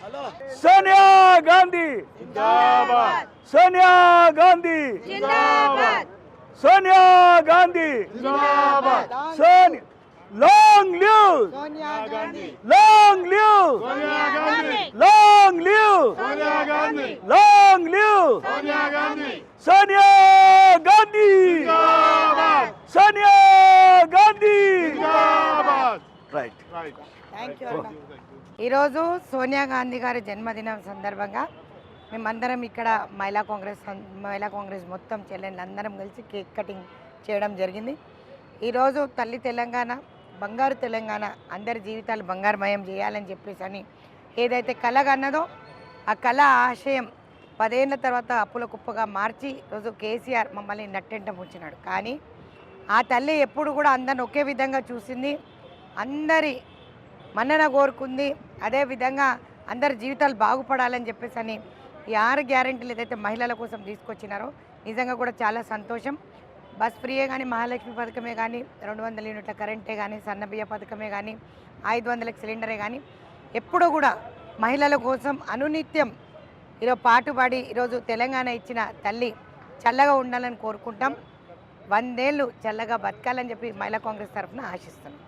Sonia Gandhi Zindabad, Sonia Gandhi Zindabad, Sonia Gandhi Zindabad, Sonia long live Sonia Gandhi, long live Sonia Gandhi, long live Sonia Gandhi, long live Sonia Gandhi, Sonia Gandhi Zindabad, Sonia Gandhi Zindabad. Right. Thank you అన్న. ఈరోజు సోనియా గాంధీ గారి జన్మదినం సందర్భంగా మేమందరం ఇక్కడ మహిళా కాంగ్రెస్ మొత్తం చెల్లెళ్ళందరం కలిసి కేక్ కటింగ్ చేయడం జరిగింది. ఈరోజు తల్లి తెలంగాణ, బంగారు తెలంగాణ, అందరి జీవితాలు బంగారుమయం చేయాలని చెప్పేసి అని ఏదైతే కళ కన్నదో ఆ కళ ఆశయం 10 ఏళ్ళ తర్వాత అప్పుల కుప్పగా మార్చి ఈరోజు కేసీఆర్ మమ్మల్ని నట్టెంట ముంచినాడు. కానీ ఆ తల్లి ఎప్పుడు కూడా అందరిని ఒకే విధంగా చూసింది, అందరి మన్నన కోరుకుంది. అదేవిధంగా అందరి జీవితాలు బాగుపడాలని చెప్పేసి అని ఈ 6 గ్యారెంటీలు ఏదైతే మహిళల కోసం తీసుకొచ్చినారో నిజంగా కూడా చాలా సంతోషం. బస్ ఫ్రీయే కానీ, మహాలక్ష్మి పథకమే కానీ, 200 యూనిట్ల కరెంటే కానీ, సన్నబియ్య పథకమే కానీ, 500లకు సిలిండరే కానీ ఎప్పుడూ కూడా మహిళల కోసం అనునిత్యం ఈరోజు పాటుపడి ఈరోజు తెలంగాణ ఇచ్చిన తల్లి చల్లగా ఉండాలని కోరుకుంటాం. 100 ఏళ్ళు చల్లగా బతకాలని చెప్పి మహిళా కాంగ్రెస్ తరఫున ఆశిస్తున్నాం.